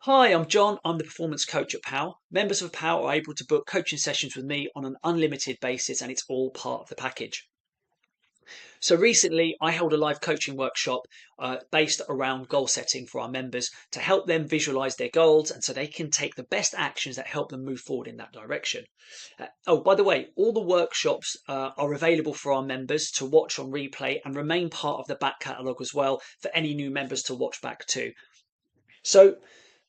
Hi, I'm John. I'm the performance coach at PAL. Members of PAL are able to book coaching sessions with me on an unlimited basis, and it's all part of the package. So recently, I held a live coaching workshop based around goal setting for our members to help them visualize their goals and so they can take the best actions that help them move forward in that direction. Oh, by the way, all the workshops are available for our members to watch on replay and remain part of the back catalogue as well for any new members to watch back to. So,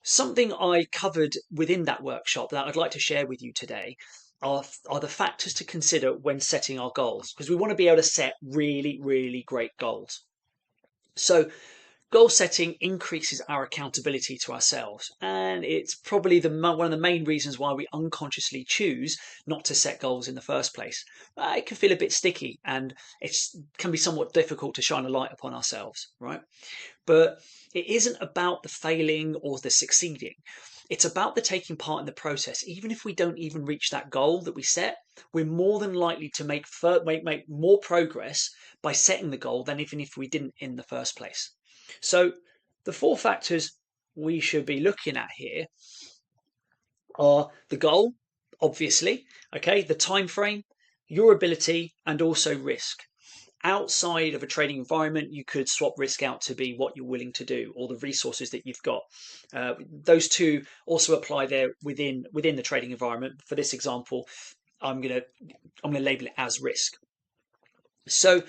something I covered within that workshop that I'd like to share with you today are the factors to consider when setting our goals, because we want to be able to set really, really great goals. So, goal setting increases our accountability to ourselves, and it's probably one of the main reasons why we unconsciously choose not to set goals in the first place. It can feel a bit sticky, and it can be somewhat difficult to shine a light upon ourselves, right? But it isn't about the failing or the succeeding. It's about the taking part in the process. Even if we don't even reach that goal that we set, we're more than likely to make more progress by setting the goal than even if we didn't in the first place. So the four factors we should be looking at here are the goal, obviously, okay, the time frame, your ability, and also risk. Outside of a trading environment, you could swap risk out to be what you're willing to do or the resources that you've got. Those two also apply there within the trading environment. For this example, I'm gonna label it as risk. So,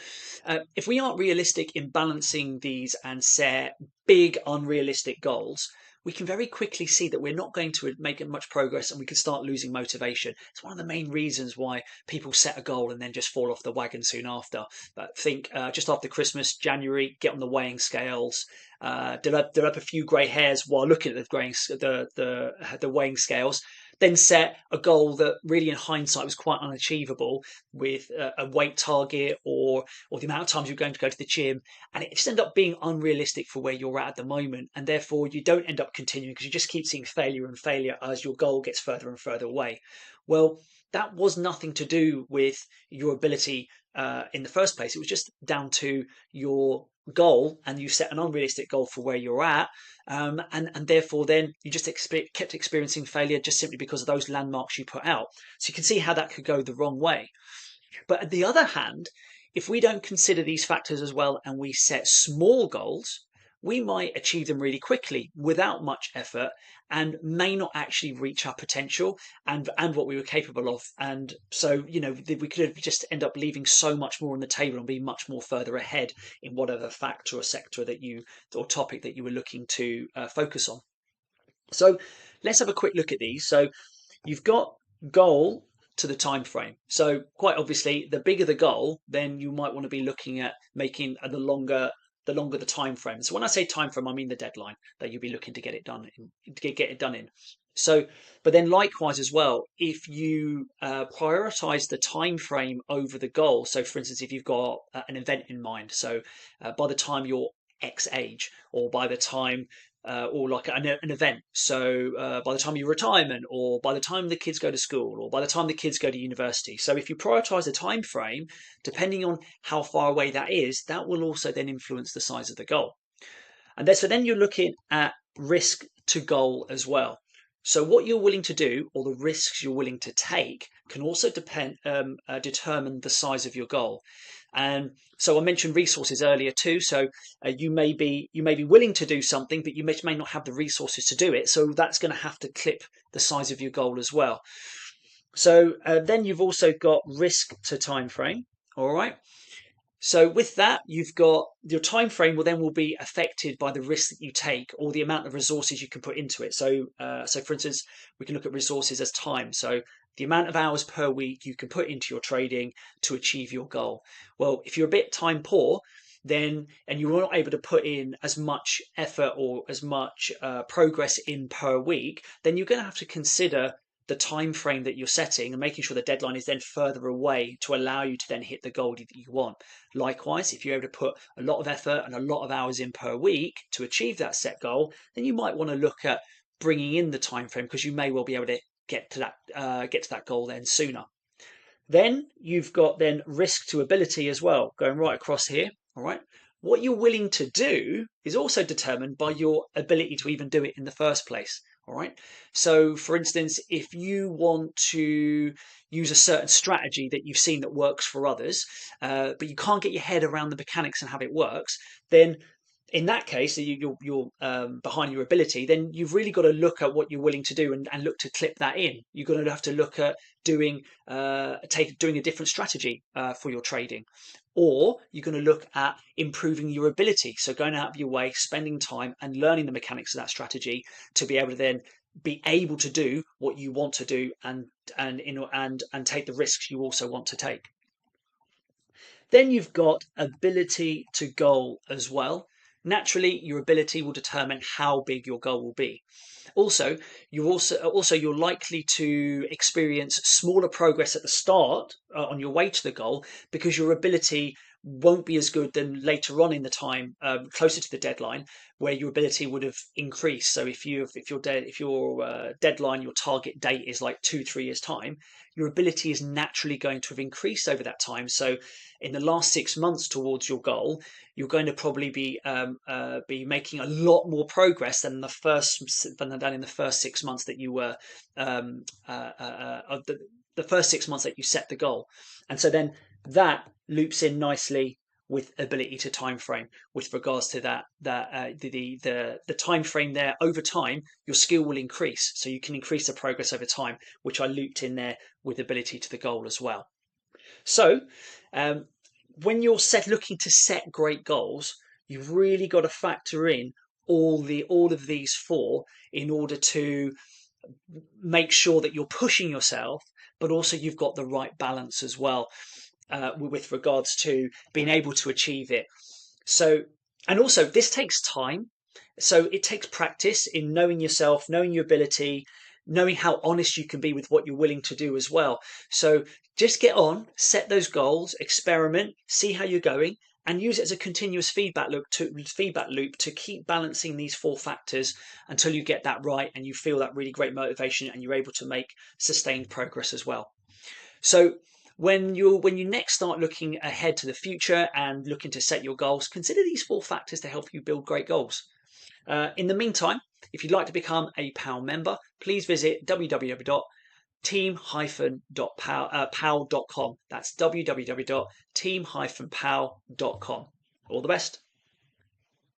if we aren't realistic in balancing these and set big, unrealistic goals, we can very quickly see that we're not going to make much progress and we can start losing motivation. It's one of the main reasons why people set a goal and then just fall off the wagon soon after. But think just after Christmas, January, get on the weighing scales, develop a few grey hairs while looking at the weighing scales, then set a goal that really in hindsight was quite unachievable with a weight target or the amount of times you're going to go to the gym, and it just ended up being unrealistic for where you're at the moment, and therefore you don't end up continuing because you just keep seeing failure and failure as your goal gets further and further away. Well, that was nothing to do with your ability in the first place. It was just down to your goal, and you set an unrealistic goal for where you're at, and therefore then you just kept experiencing failure just simply because of those landmarks you put out. So you can see how that could go the wrong way. But on the other hand, if we don't consider these factors as well and we set small goals, we might achieve them really quickly without much effort and may not actually reach our potential and what we were capable of. And so, we could just end up leaving so much more on the table and be much more further ahead in whatever factor or sector or topic that you were looking to focus on. So let's have a quick look at these. So you've got goal to the time frame. So quite obviously, the bigger the goal, then you might want to be looking at making the longer the time frame. So when I say time frame, I mean the deadline that you'll be looking to get it done in. So, but then likewise as well, if you prioritize the time frame over the goal. So, for instance, if you've got an event in mind, so by the time you're X age, or by the time or like an event. So by the time of your retirement, or by the time the kids go to school, or by the time the kids go to university. So if you prioritize the time frame, depending on how far away that is, that will also then influence the size of the goal. And then you're looking at risk to goal as well. So what you're willing to do, or the risks you're willing to take, can also determine the size of your goal. And so I mentioned resources earlier too. So you may be willing to do something, but you may not have the resources to do it. So that's going to have to clip the size of your goal as well. So then you've also got risk to time frame. All right. So with that, you've got your time frame will be affected by the risk that you take or the amount of resources you can put into it. So, for instance, we can look at resources as time. So the amount of hours per week you can put into your trading to achieve your goal. Well, if you're a bit time poor, and you're not able to put in as much effort or as much progress in per week, then you're going to have to consider the time frame that you're setting and making sure the deadline is then further away to allow you to then hit the goal that you want. Likewise, if you're able to put a lot of effort and a lot of hours in per week to achieve that set goal, then you might want to look at bringing in the time frame because you may well be able to get to that goal then sooner. Then you've got then risk to ability as well, going right across here. All right. what you're willing to do is also determined by your ability to even do it in the first place. All right. So, for instance, if you want to use a certain strategy that you've seen that works for others, but you can't get your head around the mechanics and how it works, then in that case, you're behind your ability, then you've really got to look at what you're willing to do and look to clip that in. You're going to have to look at doing doing a different strategy for your trading, or you're going to look at improving your ability. So going out of your way, spending time and learning the mechanics of that strategy to be able to then be able to do what you want to do and take the risks you also want to take. Then you've got ability to goal as well. Naturally, your ability will determine how big your goal will be. Also, you're likely to experience smaller progress at the start on your way to the goal because your ability won't be as good than later on in the time, closer to the deadline, where your ability would have increased. So if your deadline, your target date is like 2-3 years time, your ability is naturally going to have increased over that time. So in the last 6 months towards your goal, you're going to probably be making a lot more progress than in the first 6 months that you were the first 6 months that you set the goal. And so then that loops in nicely with ability to time frame with regards to the time frame there. Over time your skill will increase, so you can increase the progress over time, which I looped in there with ability to the goal as well. So when you're looking to set great goals, you've really got to factor in all of these four in order to make sure that you're pushing yourself, but also you've got the right balance as well with regards to being able to achieve it. So, and also this takes time. So it takes practice in knowing yourself, knowing your ability, knowing how honest you can be with what you're willing to do as well. So just get on, set those goals, experiment, see how you're going, and use it as a continuous feedback loop to keep balancing these four factors until you get that right and you feel that really great motivation and you're able to make sustained progress as well. So when you next start looking ahead to the future and looking to set your goals, consider these four factors to help you build great goals. In the meantime, if you'd like to become a PAL member, please visit www.team-pow.com. That's www.team-pow.com. All the best.